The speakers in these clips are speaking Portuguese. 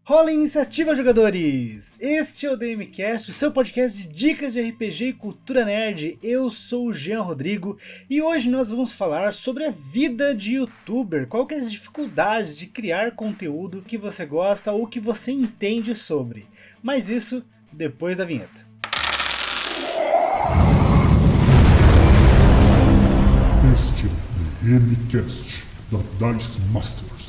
Rola iniciativa, jogadores! Este é o DMCast, o seu podcast de dicas de RPG e cultura nerd. Eu sou o Jean Rodrigo e hoje nós vamos falar sobre a vida de youtuber. Qual que é as dificuldades de criar conteúdo que você gosta ou que você entende sobre. Mas isso depois da vinheta. Este é o DMCast da Dice Masters.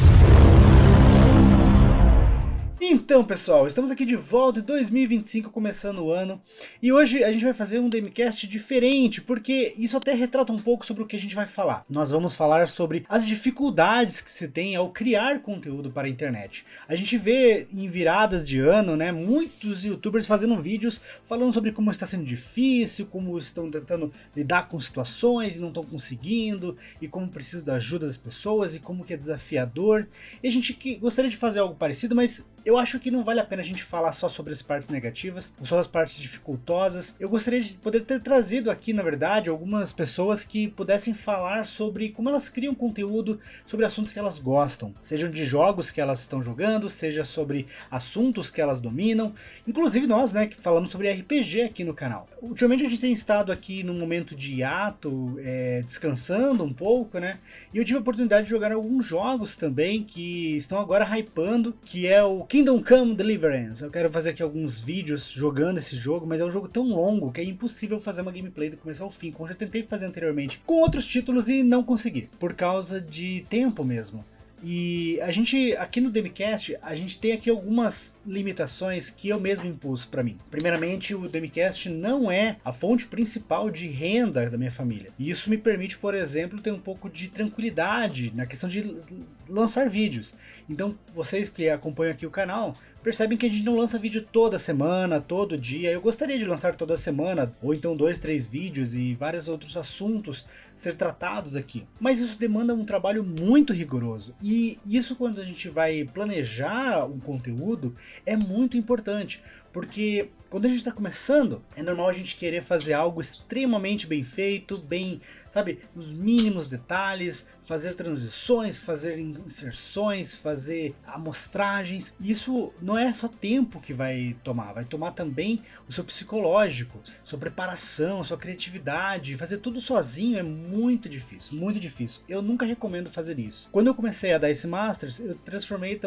Então, pessoal, estamos aqui de volta em 2025, começando o ano, e hoje a gente vai fazer um DMCast diferente, porque isso até retrata um pouco sobre o que a gente vai falar. Nós vamos falar sobre as dificuldades que se tem ao criar conteúdo para a internet. A gente vê em viradas de ano, né, muitos youtubers fazendo vídeos falando sobre como está sendo difícil, como estão tentando lidar com situações e não estão conseguindo, e como precisam da ajuda das pessoas, e como que é desafiador. E a gente gostaria de fazer algo parecido, mas eu acho que não vale a pena a gente falar só sobre as partes negativas, ou só as partes dificultosas. Eu gostaria de poder ter trazido aqui, na verdade, algumas pessoas que pudessem falar sobre como elas criam conteúdo sobre assuntos que elas gostam. Sejam de jogos que elas estão jogando, seja sobre assuntos que elas dominam. Inclusive nós, né, que falamos sobre RPG aqui no canal. Ultimamente a gente tem estado aqui num momento de hiato, descansando um pouco, né? E eu tive a oportunidade de jogar alguns jogos também que estão agora hypando, que é o Kingdom Come Deliverance. Eu quero fazer aqui alguns vídeos jogando esse jogo, mas é um jogo tão longo que é impossível fazer uma gameplay do começo ao fim, como eu já tentei fazer anteriormente com outros títulos e não consegui, por causa de tempo mesmo. E a gente, aqui no DMCast, a gente tem aqui algumas limitações que eu mesmo impus pra mim. Primeiramente, o DMCast não é a fonte principal de renda da minha família. E isso me permite, por exemplo, ter um pouco de tranquilidade na questão de lançar vídeos. Então, vocês que acompanham aqui o canal, percebem que a gente não lança vídeo toda semana, todo dia. Eu gostaria de lançar toda semana, ou então 2, 3 vídeos e vários outros assuntos ser tratados aqui. Mas isso demanda um trabalho muito rigoroso. E isso, quando a gente vai planejar um conteúdo, é muito importante. Porque quando a gente está começando, é normal a gente querer fazer algo extremamente bem feito, bem, sabe, nos mínimos detalhes, fazer transições, fazer inserções, fazer amostragens. Isso não é só tempo que vai tomar também o seu psicológico, sua preparação, sua criatividade. Fazer tudo sozinho é muito difícil, muito difícil. Eu nunca recomendo fazer isso. Quando eu comecei a Dice Masters, eu transformei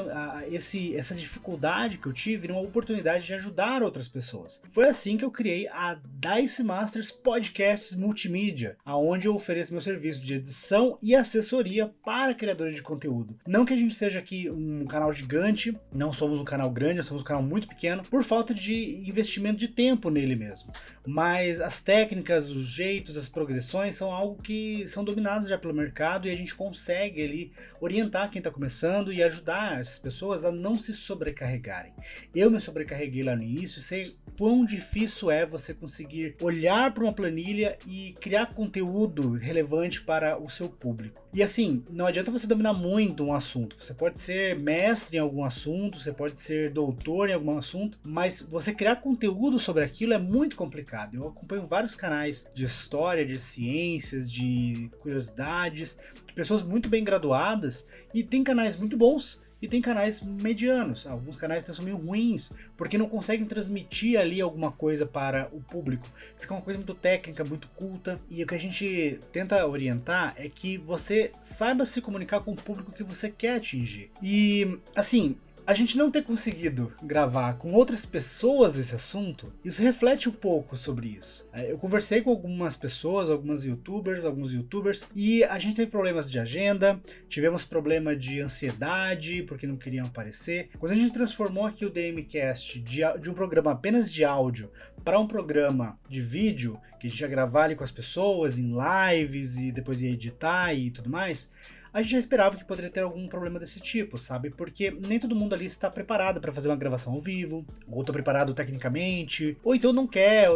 essa dificuldade que eu tive numa oportunidade de ajudar outras pessoas. Foi assim que eu criei a Dice Masters Podcasts Multimídia, onde eu ofereço meu serviço de edição e assessoria para criadores de conteúdo. Não que a gente seja aqui um canal gigante, não somos um canal grande, somos um canal muito pequeno, por falta de investimento de tempo nele mesmo. Mas as técnicas, os jeitos, as progressões são algo que são dominados já pelo mercado e a gente consegue ali orientar quem está começando e ajudar essas pessoas a não se sobrecarregarem. Eu me sobrecarreguei lá no início e sei quão difícil é você conseguir olhar para uma planilha e criar conteúdo relevante para o seu público. E assim, não adianta você dominar muito um assunto. Você pode ser mestre em algum assunto, você pode ser doutor em algum assunto, mas você criar conteúdo sobre aquilo é muito complicado. Eu acompanho vários canais de história, de ciências, de curiosidades, de pessoas muito bem graduadas, e tem canais muito bons e tem canais medianos. Alguns canais são meio ruins, porque não conseguem transmitir ali alguma coisa para o público. Fica uma coisa muito técnica, muito culta. E o que a gente tenta orientar é que você saiba se comunicar com o público que você quer atingir. E, assim, a gente não ter conseguido gravar com outras pessoas esse assunto, isso reflete um pouco sobre isso. Eu conversei com algumas pessoas, alguns youtubers, e a gente teve problemas de agenda, tivemos problema de ansiedade, porque não queriam aparecer. Quando a gente transformou aqui o DMCast de um programa apenas de áudio para um programa de vídeo, que a gente ia gravar ali com as pessoas, em lives, e depois ia editar e tudo mais, a gente já esperava que poderia ter algum problema desse tipo, sabe? Porque nem todo mundo ali está preparado para fazer uma gravação ao vivo, ou está preparado tecnicamente, ou então não quer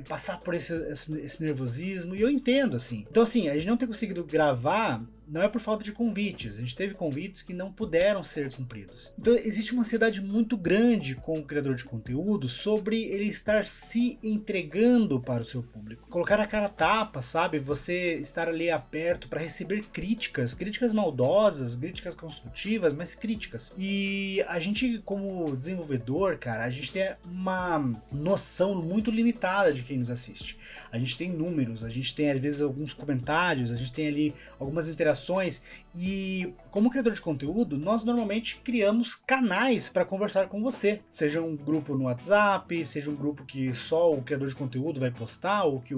passar por esse nervosismo, e eu entendo, assim. Então, assim, a gente não ter conseguido gravar não é por falta de convites. A gente teve convites que não puderam ser cumpridos. Então existe uma ansiedade muito grande com o criador de conteúdo sobre ele estar se entregando para o seu público. Colocar a cara a tapa, sabe? Você estar ali aberto para receber críticas maldosas, críticas construtivas, mas críticas. E a gente, como desenvolvedor, cara, a gente tem uma noção muito limitada de quem nos assiste. A gente tem números, a gente tem às vezes alguns comentários, a gente tem ali algumas interações e como criador de conteúdo, nós normalmente criamos canais para conversar com você, seja um grupo no WhatsApp, seja um grupo que só o criador de conteúdo vai postar ou que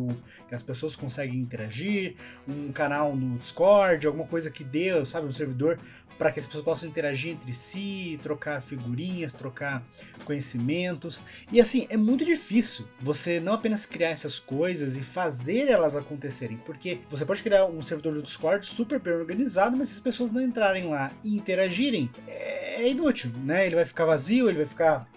as pessoas conseguem interagir, um canal no Discord, alguma coisa que dê, sabe, um servidor para que as pessoas possam interagir entre si, trocar figurinhas, trocar conhecimentos. E assim, é muito difícil você não apenas criar essas coisas e fazer elas acontecerem, porque você pode criar um servidor do Discord super bem organizado, mas se as pessoas não entrarem lá e interagirem, é inútil, né? Ele vai ficar vazio, ele vai ficar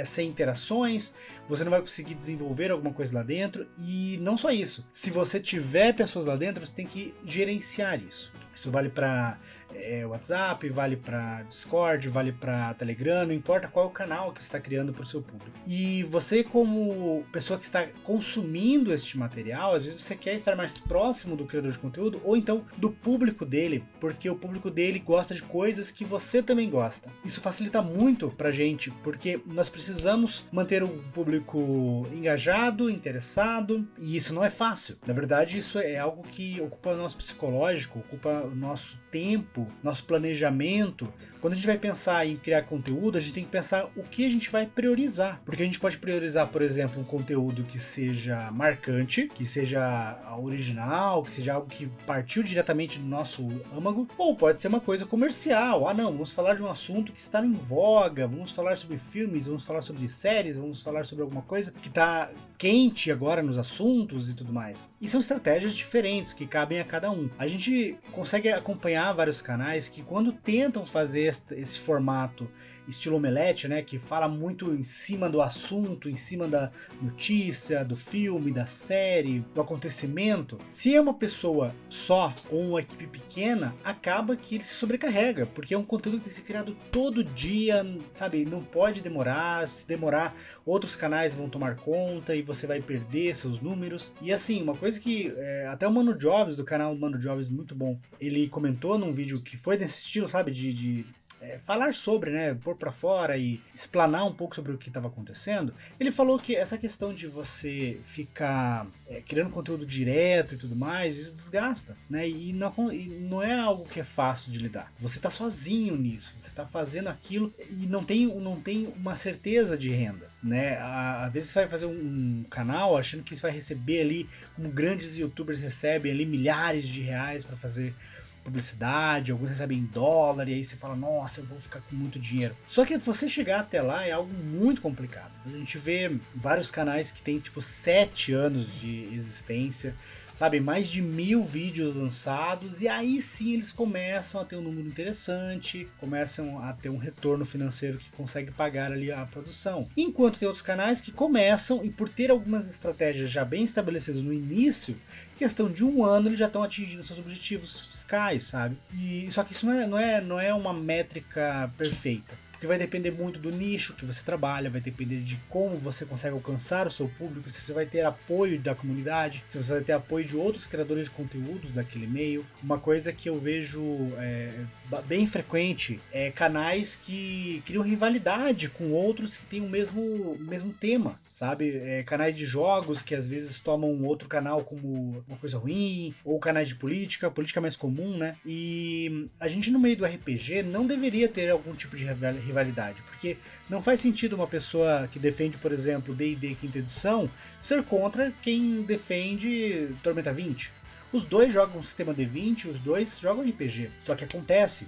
sem interações, você não vai conseguir desenvolver alguma coisa lá dentro. E não só isso, se você tiver pessoas lá dentro, você tem que gerenciar isso. Isso vale para WhatsApp, vale para Discord, vale para Telegram, não importa qual é o canal que você está criando para o seu público. E você, como pessoa que está consumindo este material, às vezes você quer estar mais próximo do criador de conteúdo ou então do público dele, porque o público dele gosta de coisas que você também gosta. Isso facilita muito para a gente, porque nós precisamos manter o público engajado, interessado, e isso não é fácil. Na verdade, isso é algo que ocupa o nosso psicológico, ocupa o nosso tempo, nosso planejamento. Quando a gente vai pensar em criar conteúdo, a gente tem que pensar o que a gente vai priorizar. Porque a gente pode priorizar, por exemplo, um conteúdo que seja marcante, que seja original, que seja algo que partiu diretamente do nosso âmago, ou pode ser uma coisa comercial. Ah, não, vamos falar de um assunto que está em voga, vamos falar sobre filmes, vamos falar sobre séries, vamos falar sobre alguma coisa que está quente agora nos assuntos e tudo mais. E são estratégias diferentes que cabem a cada um. A gente consegue acompanhar vários canais que, quando tentam fazer esse formato estilo omelete, né, que fala muito em cima do assunto, em cima da notícia, do filme, da série, do acontecimento, se é uma pessoa só ou uma equipe pequena, acaba que ele se sobrecarrega, porque é um conteúdo que tem que ser criado todo dia, sabe, não pode demorar, se demorar outros canais vão tomar conta e você vai perder seus números. E assim, uma coisa que até o Mano Jobs, do canal Mano Jobs, muito bom, ele comentou num vídeo que foi desse estilo, sabe, de falar sobre, né, pôr pra fora e explanar um pouco sobre o que estava acontecendo. Ele falou que essa questão de você ficar criando conteúdo direto e tudo mais, isso desgasta, né, e não é algo que é fácil de lidar. Você tá sozinho nisso, você tá fazendo aquilo e não tem uma certeza de renda, né. Às vezes você vai fazer um canal achando que você vai receber ali, como grandes youtubers recebem ali, milhares de reais para fazer publicidade, alguns recebem em dólar, e aí você fala, nossa, eu vou ficar com muito dinheiro. Só que você chegar até lá é algo muito complicado. A gente vê vários canais que tem tipo 7 anos de existência, sabe, mais de 1000 vídeos lançados, e aí sim eles começam a ter um número interessante, começam a ter um retorno financeiro que consegue pagar ali a produção. Enquanto tem outros canais que começam, e por ter algumas estratégias já bem estabelecidas no início, questão de um ano eles já estão atingindo seus objetivos fiscais, sabe? E só que isso não é uma métrica perfeita. Porque vai depender muito do nicho que você trabalha, vai depender de como você consegue alcançar o seu público, se você vai ter apoio da comunidade, se você vai ter apoio de outros criadores de conteúdos daquele meio. Uma coisa que eu vejo bem frequente é canais que criam rivalidade com outros que têm o mesmo tema, sabe? Canais de jogos que às vezes tomam um outro canal como uma coisa ruim, ou canais de política mais comum, né? E a gente, no meio do RPG, não deveria ter algum tipo de rivalidade, porque não faz sentido uma pessoa que defende, por exemplo, D&D quinta edição ser contra quem defende Tormenta 20. Os dois jogam um sistema D20, os dois jogam RPG, só que acontece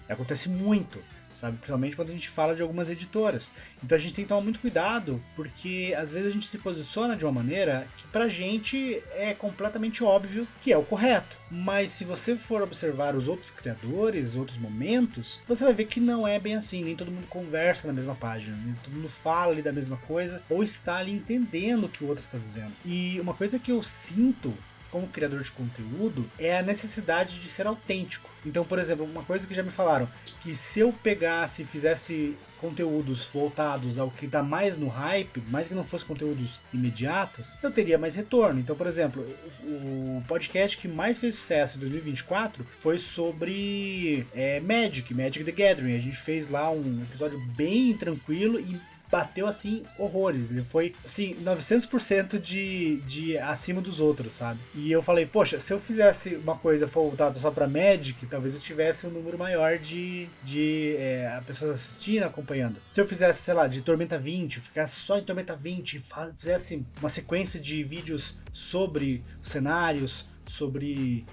muito, sabe? Principalmente quando a gente fala de algumas editoras. Então a gente tem que tomar muito cuidado, porque às vezes a gente se posiciona de uma maneira que pra gente é completamente óbvio que é o correto. Mas se você for observar os outros criadores, outros momentos, você vai ver que não é bem assim. Nem todo mundo conversa na mesma página, nem todo mundo fala ali da mesma coisa, ou está ali entendendo o que o outro está dizendo. E uma coisa que eu sinto como criador de conteúdo é a necessidade de ser autêntico. Então, por exemplo, uma coisa que já me falaram, que se eu pegasse e fizesse conteúdos voltados ao que está mais no hype, mais que não fosse conteúdos imediatos, eu teria mais retorno. Então, por exemplo, o podcast que mais fez sucesso em 2024 foi sobre Magic the Gathering. A gente fez lá um episódio bem tranquilo e bateu assim horrores, ele foi assim 900% de acima dos outros, sabe? E eu falei, poxa, se eu fizesse uma coisa voltada só pra Magic, talvez eu tivesse um número maior de pessoas assistindo, acompanhando. Se eu fizesse, sei lá, de Tormenta 20, ficasse só em Tormenta 20, fizesse uma sequência de vídeos sobre cenários, sobre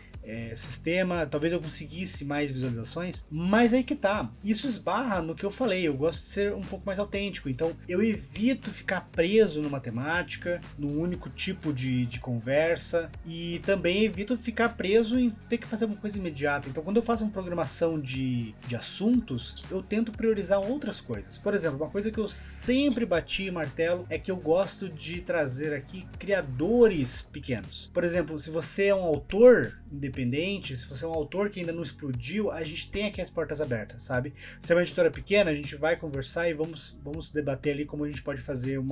sistema, talvez eu conseguisse mais visualizações, mas aí que tá, isso esbarra no que eu falei, eu gosto de ser um pouco mais autêntico, então eu evito ficar preso numa temática, num único tipo de conversa, e também evito ficar preso em ter que fazer alguma coisa imediata. Então quando eu faço uma programação de assuntos, eu tento priorizar outras coisas. Por exemplo, uma coisa que eu sempre bati martelo é que eu gosto de trazer aqui criadores pequenos. Por exemplo, se você é um autor independente, se você é um autor que ainda não explodiu, a gente tem aqui as portas abertas, sabe? Se é uma editora pequena, a gente vai conversar e vamos debater ali como a gente pode fazer um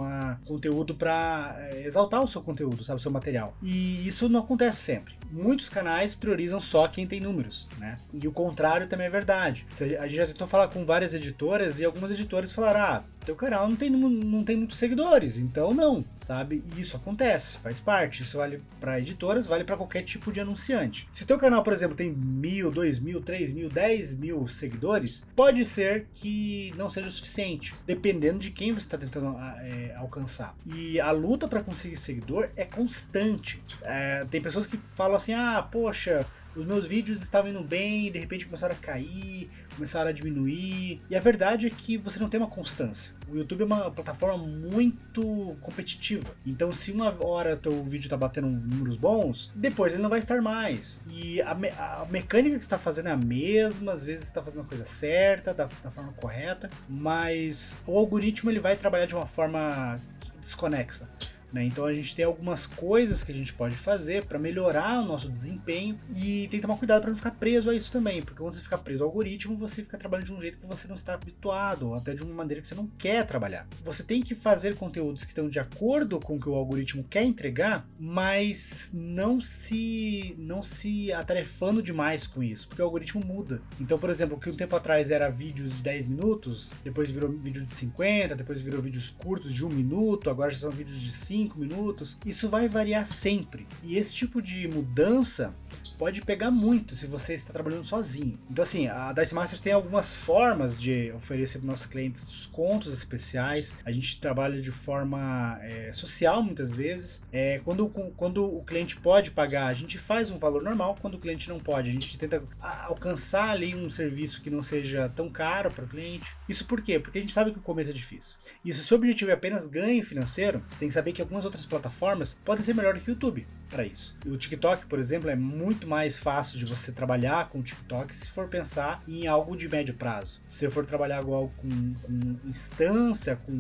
conteúdo para exaltar o seu conteúdo, sabe? O seu material. E isso não acontece sempre. Muitos canais priorizam só quem tem números, né? E o contrário também é verdade. A gente já tentou falar com várias editoras e algumas editoras falaram, teu canal não tem muitos seguidores, então não, sabe? E isso acontece, faz parte. Isso vale para editoras, vale para qualquer tipo de anunciante. Se teu canal, por exemplo, tem 1.000, 2.000, 3.000, 10.000 seguidores, pode ser que não seja o suficiente, dependendo de quem você está tentando alcançar. E a luta para conseguir seguidor é constante. Tem pessoas que falam assim, poxa, os meus vídeos estavam indo bem e de repente começaram a cair, começaram a diminuir. E a verdade é que você não tem uma constância. O YouTube é uma plataforma muito competitiva. Então se uma hora teu vídeo tá batendo números bons, depois ele não vai estar mais. E a mecânica que você está fazendo é a mesma, às vezes você está fazendo a coisa certa, da forma correta, mas o algoritmo ele vai trabalhar de uma forma desconexa. Então a gente tem algumas coisas que a gente pode fazer para melhorar o nosso desempenho e tem que tomar cuidado para não ficar preso a isso também, porque quando você fica preso ao algoritmo, você fica trabalhando de um jeito que você não está habituado, ou até de uma maneira que você não quer trabalhar. Você tem que fazer conteúdos que estão de acordo com o que o algoritmo quer entregar, mas não se atarefando demais com isso, porque o algoritmo muda. Então, por exemplo, o que um tempo atrás era vídeos de 10 minutos, depois virou vídeo de 50, depois virou vídeos curtos de 1 minuto, agora já são vídeos de 5 minutos, isso vai variar sempre. E esse tipo de mudança pode pegar muito se você está trabalhando sozinho. Então assim, a Dice Masters tem algumas formas de oferecer para nossos clientes descontos especiais. A gente trabalha de forma social muitas vezes. Quando o cliente pode pagar, a gente faz um valor normal. Quando o cliente não pode, a gente tenta alcançar ali um serviço que não seja tão caro para o cliente. Isso por quê? Porque a gente sabe que o começo é difícil. E se o seu objetivo é apenas ganho financeiro, você tem que saber que algumas outras plataformas podem ser melhor do que o YouTube para isso. O TikTok, por exemplo, é muito mais fácil de você trabalhar com o TikTok se for pensar em algo de médio prazo. Se for trabalhar algo com instância, com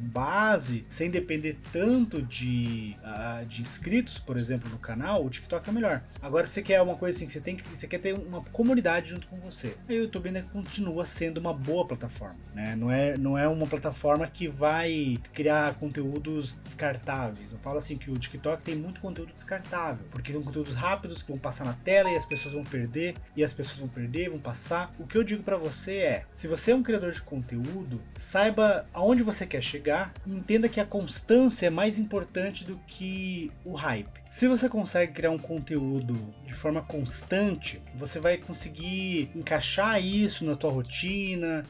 base, sem depender tanto de inscritos, por exemplo, no canal, o TikTok é melhor. Agora, você quer uma coisa assim, você quer ter uma comunidade junto com você. Aí o YouTube ainda continua sendo uma boa plataforma, né? Não é uma plataforma que vai criar conteúdos descartáveis. Eu falo assim que o TikTok tem muito conteúdo descartável, porque são conteúdos rápidos que vão passar na tela e as pessoas vão perder, vão passar. O que eu digo pra você é, se você é um criador de conteúdo, saiba aonde você quer chegar e entenda que a constância é mais importante do que o hype. Se você consegue criar um conteúdo de forma constante, você vai conseguir encaixar isso na tua rotina.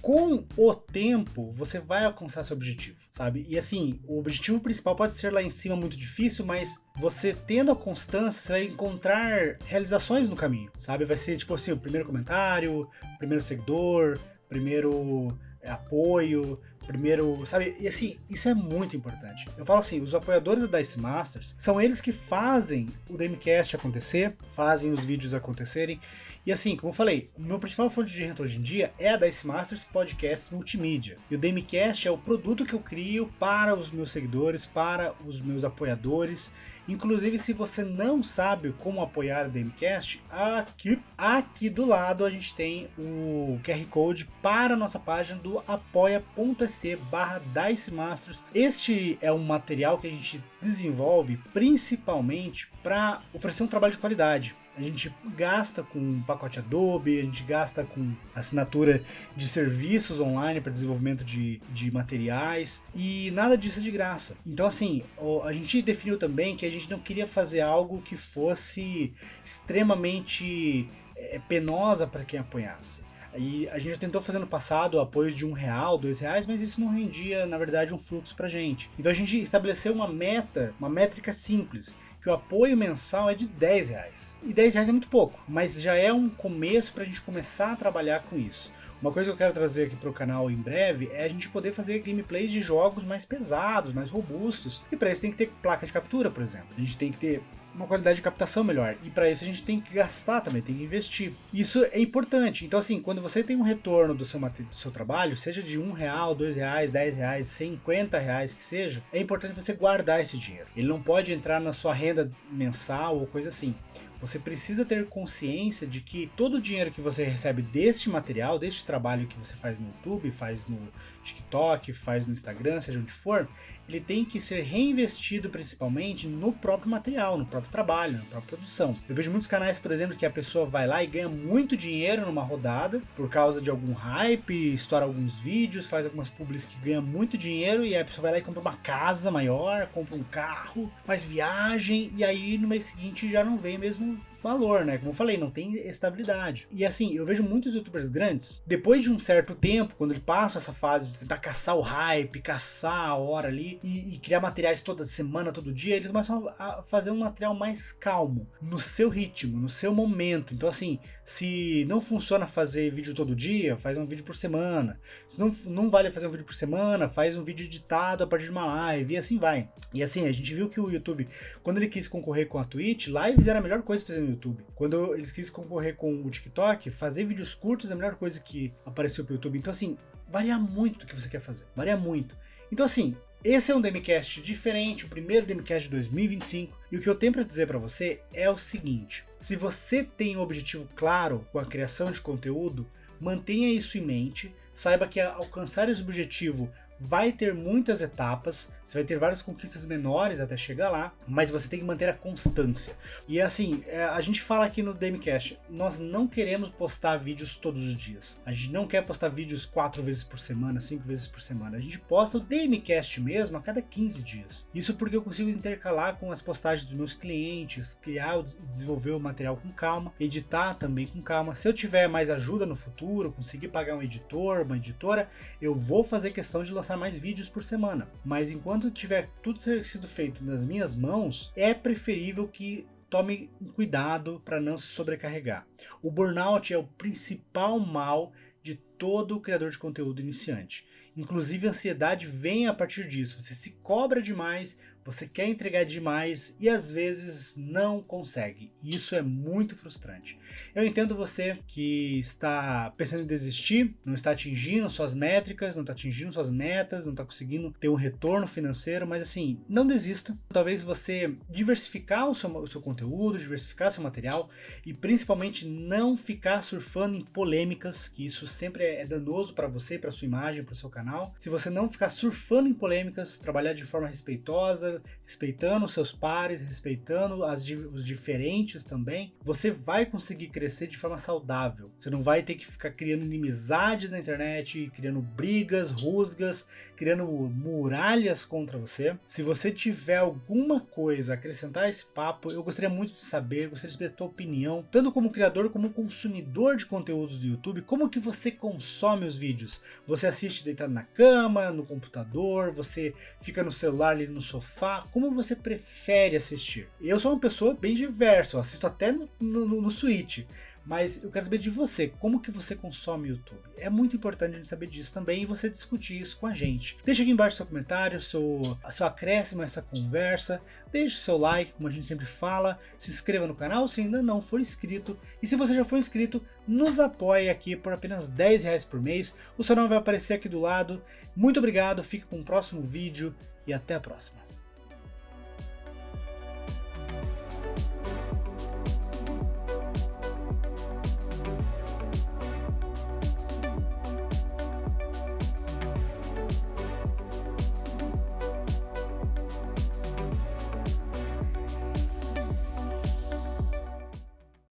Com o tempo, você vai alcançar seu objetivo, sabe? E assim, o objetivo principal pode ser lá em cima muito difícil, mas você tendo a constância, você vai encontrar realizações no caminho, sabe? Vai ser tipo assim, o primeiro comentário, o primeiro seguidor, primeiro apoio, primeiro, sabe? E assim, isso é muito importante. Eu falo assim, os apoiadores da Dice Masters são eles que fazem o DMCast acontecer, fazem os vídeos acontecerem. E assim, como eu falei, o meu principal fonte de renda hoje em dia é a Dice Masters Podcasts Multimídia. E o DMCast é o produto que eu crio para os meus seguidores, para os meus apoiadores. Inclusive, se você não sabe como apoiar o DMCast, aqui do lado a gente tem o QR Code para a nossa página do apoia.se/DiceMasters. Este é um material que a gente desenvolve principalmente para oferecer um trabalho de qualidade. A gente gasta com pacote Adobe, a gente gasta com assinatura de serviços online para desenvolvimento de materiais, e nada disso é de graça. Então assim, a gente definiu também que a gente não queria fazer algo que fosse extremamente penosa para quem apoiasse. E a gente já tentou fazer no passado apoios de R$1, R$2, mas isso não rendia, na verdade, um fluxo pra gente. Então a gente estabeleceu uma métrica simples, que o apoio mensal é de R$10. E R$10 é muito pouco, mas já é um começo pra gente começar a trabalhar com isso. Uma coisa que eu quero trazer aqui para o canal em breve é a gente poder fazer gameplays de jogos mais pesados, mais robustos. E para isso tem que ter placa de captura, por exemplo. A gente tem que ter uma qualidade de captação melhor. E para isso a gente tem que gastar também, tem que investir. Isso é importante. Então assim, quando você tem um retorno do seu trabalho, seja de R$1, R$2, R$10, R$50 que seja, é importante você guardar esse dinheiro. Ele não pode entrar na sua renda mensal ou coisa assim. Você precisa ter consciência de que todo o dinheiro que você recebe deste material, deste trabalho que você faz no YouTube, faz no TikTok, faz no Instagram, seja onde for, ele tem que ser reinvestido principalmente no próprio material, no próprio trabalho, na própria produção. Eu vejo muitos canais, por exemplo, que a pessoa vai lá e ganha muito dinheiro numa rodada por causa de algum hype, estoura alguns vídeos, faz algumas publis que ganha muito dinheiro, e aí a pessoa vai lá e compra uma casa maior, compra um carro, faz viagem, e aí no mês seguinte já não vem mesmo valor, né? Como eu falei, não tem estabilidade. E assim, eu vejo muitos youtubers grandes, depois de um certo tempo, quando ele passa essa fase de tentar caçar o hype, caçar a hora ali e criar materiais toda semana, todo dia, eles começam a fazer um material mais calmo, no seu ritmo, no seu momento. Então assim, se não funciona fazer vídeo todo dia, faz um vídeo por semana. Se não vale fazer um vídeo por semana, faz um vídeo editado a partir de uma live, e assim vai. E assim, a gente viu que o YouTube, quando ele quis concorrer com a Twitch, lives era a melhor coisa fazer no YouTube. Quando eles quis concorrer com o TikTok, fazer vídeos curtos é a melhor coisa que apareceu pro YouTube. Então assim, varia muito o que você quer fazer, varia muito. Então assim, esse é um DMCast diferente, o primeiro DMCast de 2025, e o que eu tenho para dizer para você é o seguinte: se você tem um objetivo claro com a criação de conteúdo, mantenha isso em mente, saiba que alcançar esse objetivo vai ter muitas etapas, você vai ter várias conquistas menores até chegar lá, mas você tem que manter a constância. E assim, a gente fala aqui no DMCast, nós não queremos postar vídeos todos os dias. A gente não quer postar vídeos 4 vezes por semana, 5 vezes por semana. A gente posta o DMCast mesmo a cada 15 dias. Isso porque eu consigo intercalar com as postagens dos meus clientes, criar e desenvolver o material com calma, editar também com calma. Se eu tiver mais ajuda no futuro, conseguir pagar um editor, uma editora, eu vou fazer questão de lançar mais vídeos por semana. Mas enquanto tiver tudo sido feito nas minhas mãos, é preferível que tome cuidado para não se sobrecarregar. O burnout é o principal mal de todo criador de conteúdo iniciante. Inclusive a ansiedade vem a partir disso. Você se cobra demais, você quer entregar demais e às vezes não consegue. E isso é muito frustrante. Eu entendo você que está pensando em desistir, não está atingindo suas métricas, não está atingindo suas metas, não está conseguindo ter um retorno financeiro, mas assim, não desista. Talvez você diversificar o seu conteúdo, diversificar o seu material e principalmente não ficar surfando em polêmicas, que isso sempre é danoso para você, para sua imagem, para o seu canal. Se você não ficar surfando em polêmicas, trabalhar de forma respeitosa, respeitando os seus pares, respeitando os diferentes também, você vai conseguir crescer de forma saudável. Você não vai ter que ficar criando inimizades na internet, criando brigas, rusgas, criando muralhas contra você. Se você tiver alguma coisa a acrescentar a esse papo, eu gostaria muito de saber, gostaria de saber a tua opinião, tanto como criador como consumidor de conteúdos do YouTube. Como que você consome os vídeos? Você assiste deitado na cama, no computador, você fica no celular ali no sofá? Como você prefere assistir? Eu sou uma pessoa bem diversa, eu assisto até no Switch, mas eu quero saber de você, como que você consome o YouTube? É muito importante a gente saber disso também e você discutir isso com a gente. Deixa aqui embaixo seu comentário, seu acréscimo a essa conversa, deixe o seu like, como a gente sempre fala, se inscreva no canal se ainda não for inscrito, e se você já for inscrito, nos apoie aqui por apenas R$10 por mês, o seu nome vai aparecer aqui do lado. Muito obrigado, fique com o próximo vídeo e até a próxima.